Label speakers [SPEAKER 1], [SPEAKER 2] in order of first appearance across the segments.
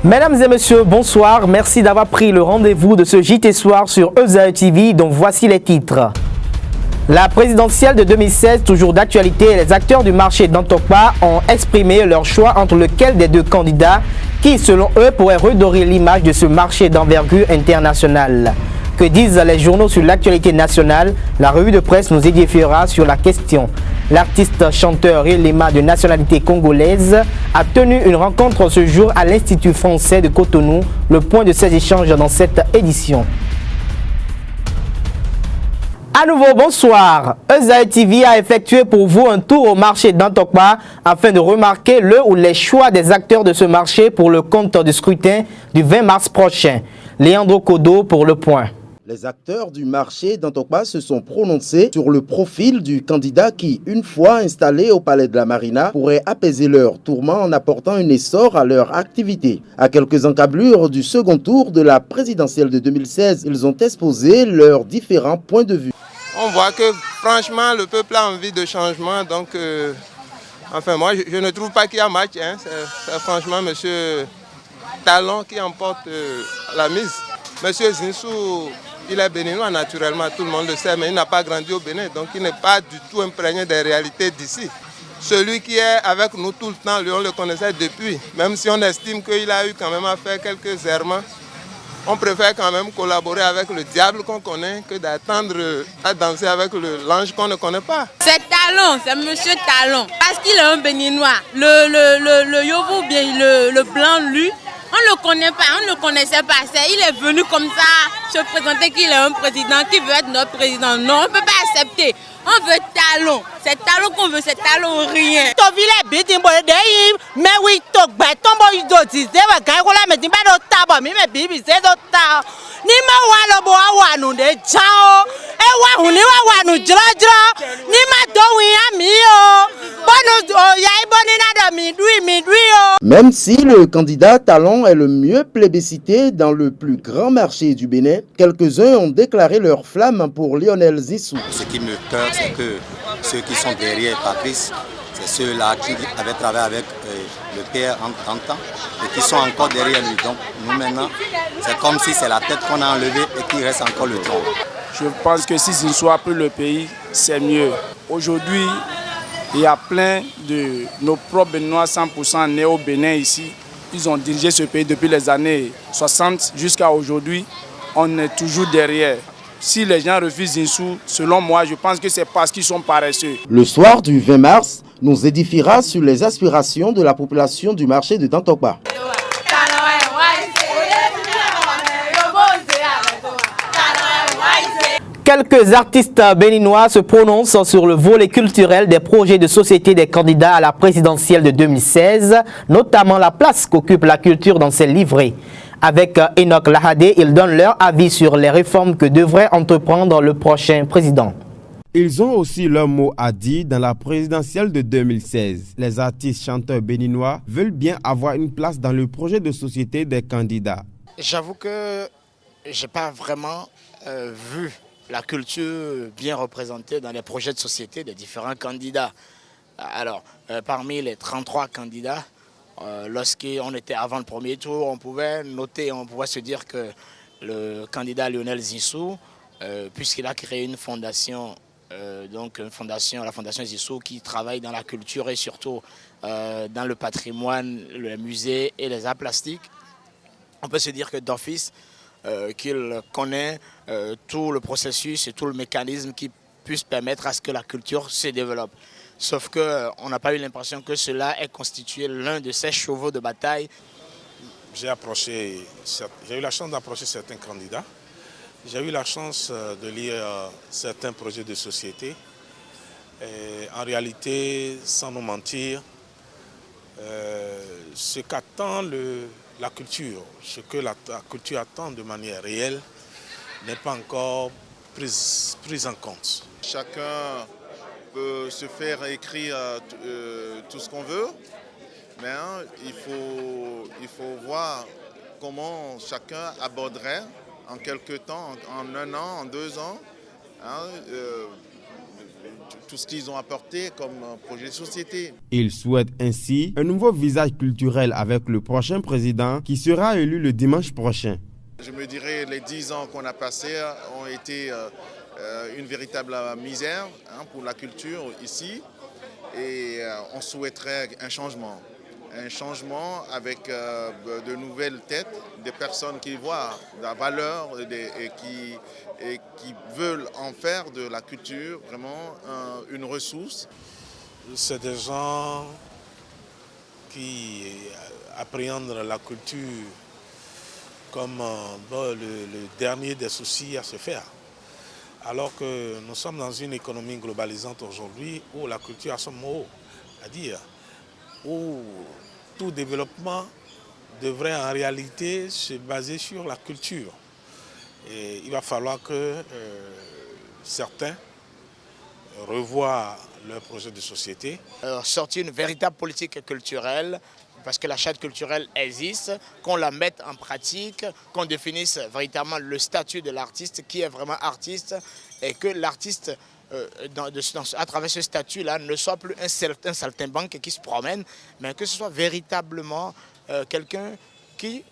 [SPEAKER 1] Mesdames et messieurs, bonsoir. Merci d'avoir pris le rendez-vous de ce JT Soir sur Ezaïe TV, dont voici les titres. La présidentielle de 2016, toujours d'actualité, les acteurs du marché d'Antokpa ont exprimé leur choix entre lequel des deux candidats qui, selon eux, pourraient redorer l'image de ce marché d'envergure internationale. Que disent les journaux sur l'actualité nationale? La revue de presse nous édifiera sur la question. L'artiste chanteur Elema de nationalité congolaise a tenu une rencontre ce jour à l'Institut français de Cotonou. Le point de ces échanges dans cette édition. À nouveau, bonsoir. Ezaïe TV a effectué pour vous un tour au marché d'Antokpa afin de remarquer le ou les choix des acteurs de ce marché pour le compte du scrutin du 20 mars prochain. Léandro Kodo pour le point.
[SPEAKER 2] Les acteurs du marché d'Antokpa se sont prononcés sur le profil du candidat qui, une fois installé au palais de la Marina, pourrait apaiser leurs tourments en apportant un essor à leur activité. À quelques encablures du second tour de la présidentielle de 2016, ils ont exposé leurs différents points de vue.
[SPEAKER 3] On voit que franchement le peuple a envie de changement, donc enfin moi je ne trouve pas qu'il y a match, hein. C'est franchement M. Talon qui emporte la mise. M. Zinsou, il est béninois naturellement, tout le monde le sait, mais il n'a pas grandi au Bénin, donc il n'est pas du tout imprégné des réalités d'ici. Celui qui est avec nous tout le temps, lui on le connaissait depuis, même si on estime qu'il a eu quand même à faire quelques errements. On préfère quand même collaborer avec le diable qu'on connaît que d'attendre à danser avec l'ange qu'on ne connaît pas.
[SPEAKER 4] C'est Talon, c'est Monsieur Talon, parce qu'il est un béninois. Le Yovo, bien le blanc, lui, on ne le connaît pas, on ne le connaissait pas. Il est venu comme ça se présenter qu'il est un président, qui veut être notre président. Non, on ne peut pas accepter. On veut Talon. C'est Talon qu'on veut, c'est Talon ou rien.
[SPEAKER 2] Même si le candidat Talon est le mieux plébiscité dans le plus grand marché du Bénin, quelques-uns ont déclaré leur flamme pour Lionel Zinsou.
[SPEAKER 5] Ce qui me peur, c'est que ceux qui sont derrière Patrice, c'est ceux-là qui avaient travaillé avec le père en 30 ans et qui sont encore derrière lui. Donc nous maintenant, c'est comme si c'est la tête qu'on a enlevée et qu'il reste encore le tronc.
[SPEAKER 6] Je pense que si Zinsou a pris le pays, c'est mieux. Aujourd'hui, il y a plein de nos propres Béninois 100% nés au Bénin ici. Ils ont dirigé ce pays depuis les années 60 jusqu'à aujourd'hui. On est toujours derrière. Si les gens refusent Zinsou, selon moi, je pense que c'est parce qu'ils sont paresseux.
[SPEAKER 2] Le soir du 20 mars nous édifiera sur les aspirations de la population du marché de Antokpa.
[SPEAKER 1] Quelques artistes béninois se prononcent sur le volet culturel des projets de société des candidats à la présidentielle de 2016, notamment la place qu'occupe la culture dans ces livrets. Avec Enoch Lahadé, ils donnent leur avis sur les réformes que devrait entreprendre le prochain président.
[SPEAKER 7] Ils ont aussi leur mot à dire dans la présidentielle de 2016. Les artistes chanteurs béninois veulent bien avoir une place dans le projet de société des candidats.
[SPEAKER 8] J'avoue que je n'ai pas vraiment vu la culture bien représentée dans les projets de société des différents candidats. Alors, parmi les 33 candidats, lorsqu'on était avant le premier tour, on pouvait noter, on pouvait se dire que le candidat Lionel Zinsou, puisqu'il a créé une fondation, la fondation Zinsou, qui travaille dans la culture et surtout dans le patrimoine, les musées et les arts plastiques, on peut se dire que d'office, qu'il connaît tout le processus et tout le mécanisme qui puisse permettre à ce que la culture se développe. Sauf qu'on n'a pas eu l'impression que cela ait constitué l'un de ses chevaux de bataille.
[SPEAKER 9] J'ai eu la chance d'approcher certains candidats. J'ai eu la chance de lire certains projets de société. Et en réalité, sans nous mentir, ce qu'attend la culture, ce que la culture attend de manière réelle, n'est pas encore prise en compte.
[SPEAKER 10] Chacun peut se faire écrire tout ce qu'on veut, mais il faut voir comment chacun aborderait en quelques temps, en 1 an, en 2 ans, tout ce qu'ils ont apporté comme projet de société.
[SPEAKER 7] Il souhaite ainsi un nouveau visage culturel avec le prochain président qui sera élu le dimanche prochain.
[SPEAKER 10] Je me dirais les 10 ans qu'on a passés ont été une véritable misère pour la culture ici et on souhaiterait un changement. Un changement avec de nouvelles têtes, des personnes qui voient la valeur et qui veulent en faire de la culture vraiment une ressource.
[SPEAKER 9] C'est des gens qui appréhendent la culture comme le dernier des soucis à se faire. Alors que nous sommes dans une économie globalisante aujourd'hui où la culture a son mot à dire, où tout développement devrait en réalité se baser sur la culture. Et il va falloir que certains revoient leur projet de société.
[SPEAKER 8] Sortir une véritable politique culturelle, parce que la charte culturelle existe, qu'on la mette en pratique, qu'on définisse véritablement le statut de l'artiste, qui est vraiment artiste, et que l'artiste, à travers ce statut-là, ne soit plus un saltimbanque qui se promène, mais que ce soit véritablement quelqu'un qui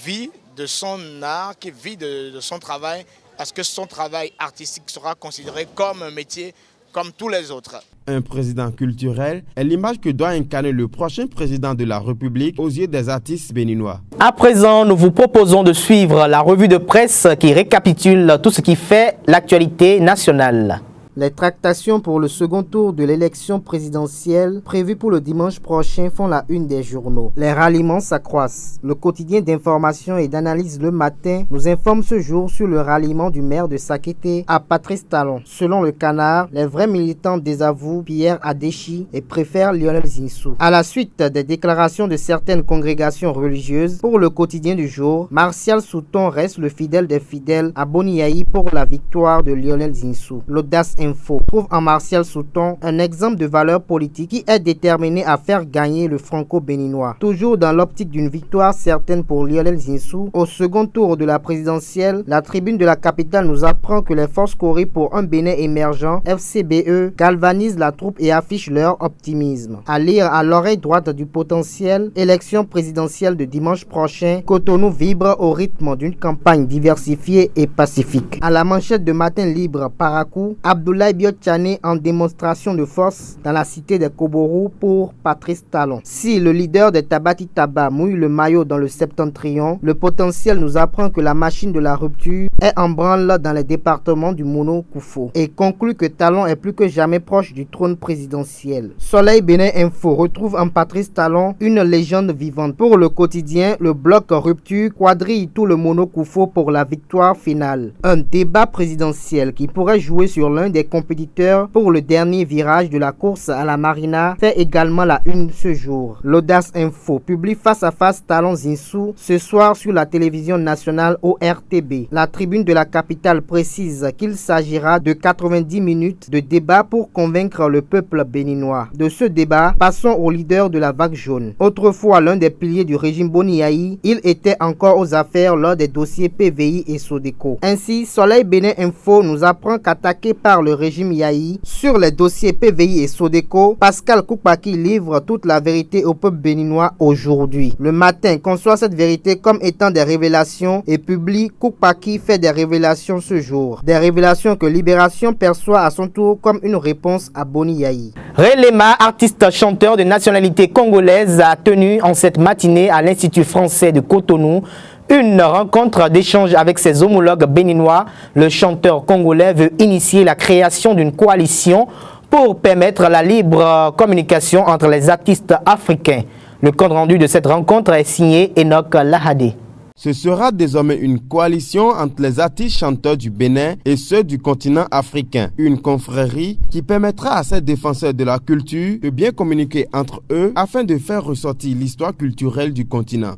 [SPEAKER 8] vit de son art, qui vit de son travail, parce que son travail artistique sera considéré comme un métier comme tous les autres.
[SPEAKER 7] Un président culturel est l'image que doit incarner le prochain président de la République aux yeux des artistes béninois.
[SPEAKER 1] À présent, nous vous proposons de suivre la revue de presse qui récapitule tout ce qui fait l'actualité nationale. Les tractations pour le second tour de l'élection présidentielle prévue pour le dimanche prochain font la une des journaux. Les ralliements s'accroissent. Le quotidien d'information et d'analyse Le Matin nous informe ce jour sur le ralliement du maire de Sakété à Patrice Talon. Selon le Canard, les vrais militants désavouent Pierre Adéchi et préfèrent Lionel Zinsou. À la suite des déclarations de certaines congrégations religieuses, pour le quotidien du jour, Martial Souton reste le fidèle des fidèles à Boniaï pour la victoire de Lionel Zinsou. L'audace Info trouve en Martial Souton un exemple de valeur politique qui est déterminé à faire gagner le franco-béninois. Toujours dans l'optique d'une victoire certaine pour Lionel Zinsou, au second tour de la présidentielle, la tribune de la capitale nous apprend que les forces chorées pour un Bénin émergent, FCBE, galvanisent la troupe et affichent leur optimisme. À lire à l'oreille droite du potentiel, élection présidentielle de dimanche prochain, Cotonou vibre au rythme d'une campagne diversifiée et pacifique. À la manchette de Matin Libre, Parakou, Abdoulaye Biotchane en démonstration de force dans la cité des Koborou pour Patrice Talon. Si le leader des Tabati Taba mouille le maillot dans le septentrion, le potentiel nous apprend que la machine de la rupture est en branle dans les départements du Mono Koufo et conclut que Talon est plus que jamais proche du trône présidentiel. Soleil Bénin Info retrouve en Patrice Talon une légende vivante. Pour le quotidien, le bloc rupture quadrille tout le Mono Koufo pour la victoire finale. Un débat présidentiel qui pourrait jouer sur l'un des compétiteurs pour le dernier virage de la course à la Marina fait également la une ce jour. L'Audace Info publie face à face Talon Zinsou ce soir sur la télévision nationale ORTB. La tribune de la capitale précise qu'il s'agira de 90 minutes de débat pour convaincre le peuple béninois. De ce débat, passons au leader de la vague jaune. Autrefois l'un des piliers du régime Boniaï, il était encore aux affaires lors des dossiers PVI et Sodeco. Ainsi, Soleil Bénin Info nous apprend qu'attaqué par le régime Yahi sur les dossiers PVI et Sodeco, Pascal Koupaki livre toute la vérité au peuple béninois aujourd'hui. Le Matin conçoit cette vérité comme étant des révélations et publie Koupaki fait des révélations ce jour. Des révélations que Libération perçoit à son tour comme une réponse à Boni Yahi. Relema, artiste chanteur de nationalité congolaise, a tenu en cette matinée à l'Institut français de Cotonou une rencontre d'échange avec ses homologues béninois. Le chanteur congolais veut initier la création d'une coalition pour permettre la libre communication entre les artistes africains. Le compte rendu de cette rencontre est signé Enoch Lahadé.
[SPEAKER 7] Ce sera désormais une coalition entre les artistes chanteurs du Bénin et ceux du continent africain. Une confrérie qui permettra à ces défenseurs de la culture de bien communiquer entre eux afin de faire ressortir l'histoire culturelle du continent.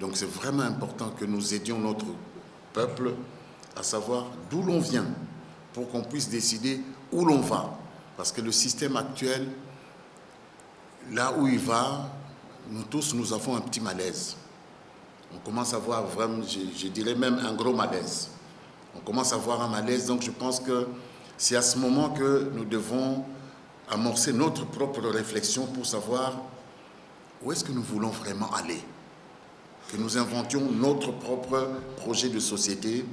[SPEAKER 11] Donc c'est vraiment important que nous aidions notre peuple à savoir d'où l'on vient pour qu'on puisse décider où l'on va. Parce que le système actuel, là où il va, nous tous, nous avons un petit malaise. On commence à voir vraiment, je dirais même un gros malaise. On commence à voir un malaise, donc je pense que c'est à ce moment que nous devons amorcer notre propre réflexion pour savoir où est-ce que nous voulons vraiment aller. Que nous inventions notre propre projet de société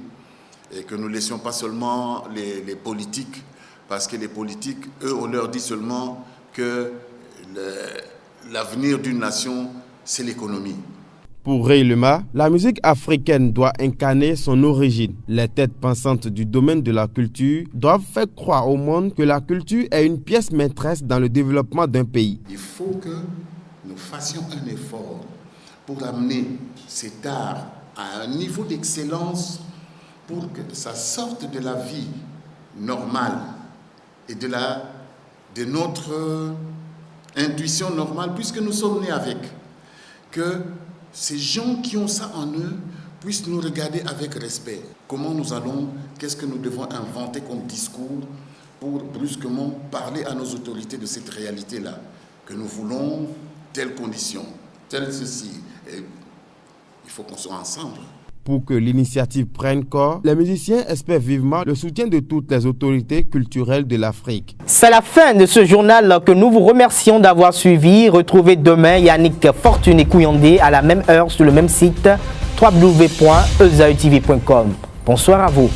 [SPEAKER 11] et que nous ne laissions pas seulement les politiques, parce que les politiques, eux, on leur dit seulement que l'avenir d'une nation, c'est l'économie.
[SPEAKER 7] Pour Ray Lema, la musique africaine doit incarner son origine. Les têtes pensantes du domaine de la culture doivent faire croire au monde que la culture est une pièce maîtresse dans le développement d'un pays.
[SPEAKER 11] Il faut que nous fassions un effort pour amener cet art à un niveau d'excellence pour que ça sorte de la vie normale et de notre intuition normale, puisque nous sommes nés avec. Que ces gens qui ont ça en eux puissent nous regarder avec respect. Comment nous allons, qu'est-ce que nous devons inventer comme discours pour brusquement parler à nos autorités de cette réalité-là, que nous voulons telle condition, telle ceci. Et il faut qu'on soit ensemble.
[SPEAKER 7] Pour que l'initiative prenne corps, les musiciens espèrent vivement le soutien de toutes les autorités culturelles de l'Afrique.
[SPEAKER 1] C'est la fin de ce journal que nous vous remercions d'avoir suivi. Retrouvez demain Yannick Fortuné Kouyandé à la même heure sur le même site www.ezaetv.com. Bonsoir à vous.